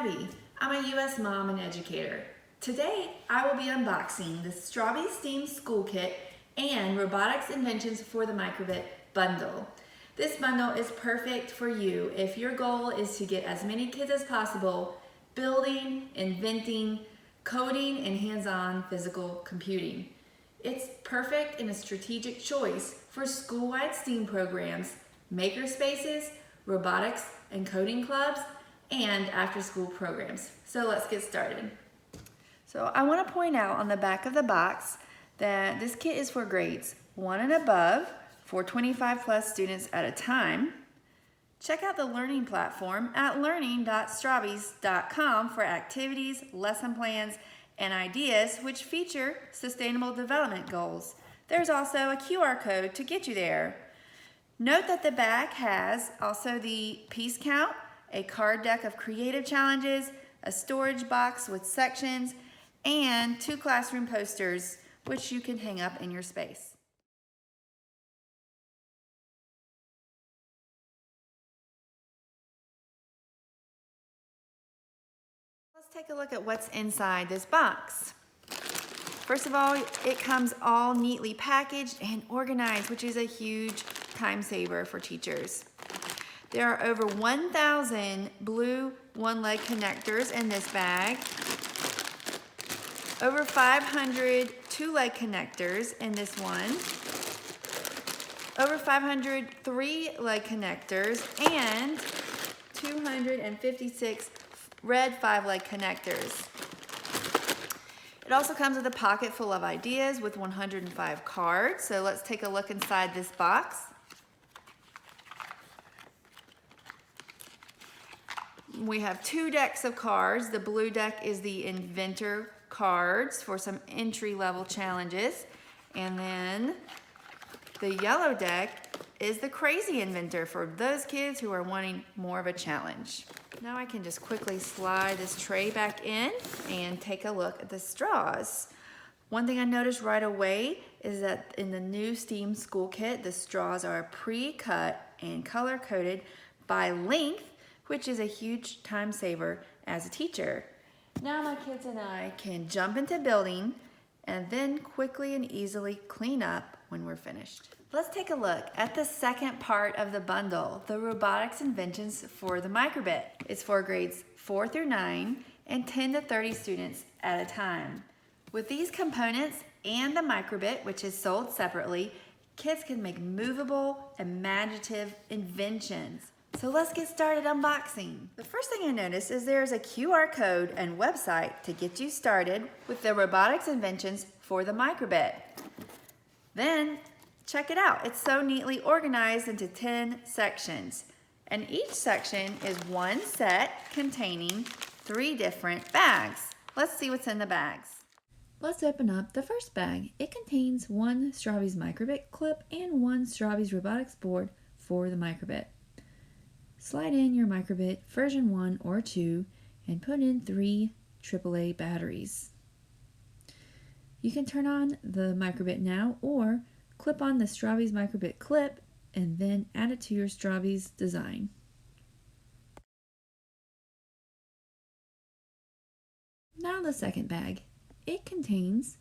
Abby. I'm a U.S. mom and educator. Today, I will be unboxing the Strawbees STEAM School Kit and Robotics Inventions for the Microbit bundle. This bundle is perfect for you if your goal is to get as many kids as possible building, inventing, coding, and hands-on physical computing. It's perfect and a strategic choice for school-wide STEAM programs, maker spaces, robotics and coding clubs, and after-school programs. So let's get started. So I want to point out on the back of the box that this kit is for grades 1 and above for 25 plus students at a time. Check out the learning platform at learning.strawbees.com for activities, lesson plans, and ideas which feature sustainable development goals. There's also a QR code to get you there. Note that the back has also the piece count, a card deck of creative challenges, a storage box with sections, and 2 classroom posters which you can hang up in your space. Let's take a look at what's inside this box. First of all, it comes all neatly packaged and organized, which is a huge time saver for teachers. There are over 1,000 blue one-leg connectors in this bag, over 500 two-leg connectors in this one, over 500 three-leg connectors, and 256 red 5-leg connectors. It also comes with a pocket full of ideas with 105 cards. So let's take a look inside this box. We have 2 decks of cards. The blue deck is the inventor cards for some entry-level challenges. And then the yellow deck is the crazy inventor for those kids who are wanting more of a challenge. Now I can just quickly slide this tray back in and take a look at the straws. One thing I noticed right away is that in the new STEAM School Kit, the straws are pre-cut and color-coded by length, which is a huge time saver as a teacher. Now my kids and I can jump into building and then quickly and easily clean up when we're finished. Let's take a look at the second part of the bundle, the Robotics Inventions for the Microbit. It's for grades 4 through 9 and 10 to 30 students at a time. With these components and the Microbit, which is sold separately, kids can make movable, imaginative inventions. So let's get started unboxing. The first thing I noticed is there's a QR code and website to get you started with the Robotics Inventions for the Microbit. Then check it out. It's so neatly organized into 10 sections. And each section is one set containing 3 different bags. Let's see what's in the bags. Let's open up the first bag. It contains 1 Strawbees Microbit clip and 1 Strawbees Robotics board for the Microbit. Slide in your Microbit version 1 or 2 and put in 3 AAA batteries. You can turn on the Microbit now or clip on the Strawbees Microbit clip and then add it to your Strawbees design. Now the second bag. It contains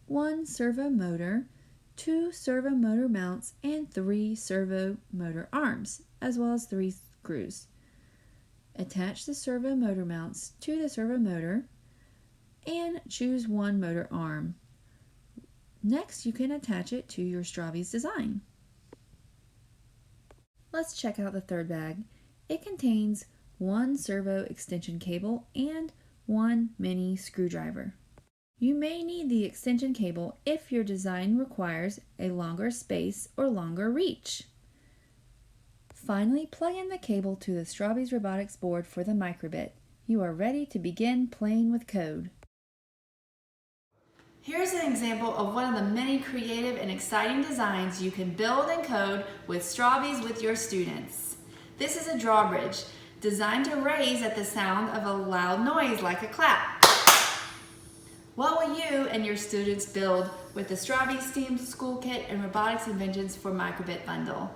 1 servo motor, 2 servo motor mounts, and 3 servo motor arms, as well as 3 screws. Attach the servo motor mounts to the servo motor and choose 1 motor arm. Next, you can attach it to your Strawbees design. Let's check out the third bag. It contains 1 servo extension cable and 1 mini screwdriver. You may need the extension cable if your design requires a longer space or longer reach. Finally, plug in the cable to the Strawbees Robotics board for the Microbit. You are ready to begin playing with code. Here's an example of one of the many creative and exciting designs you can build and code with Strawbees with your students. This is a drawbridge designed to raise at the sound of a loud noise like a clap. What will you and your students build with the Strawbees STEAM School Kit and Robotics Inventions for Microbit bundle?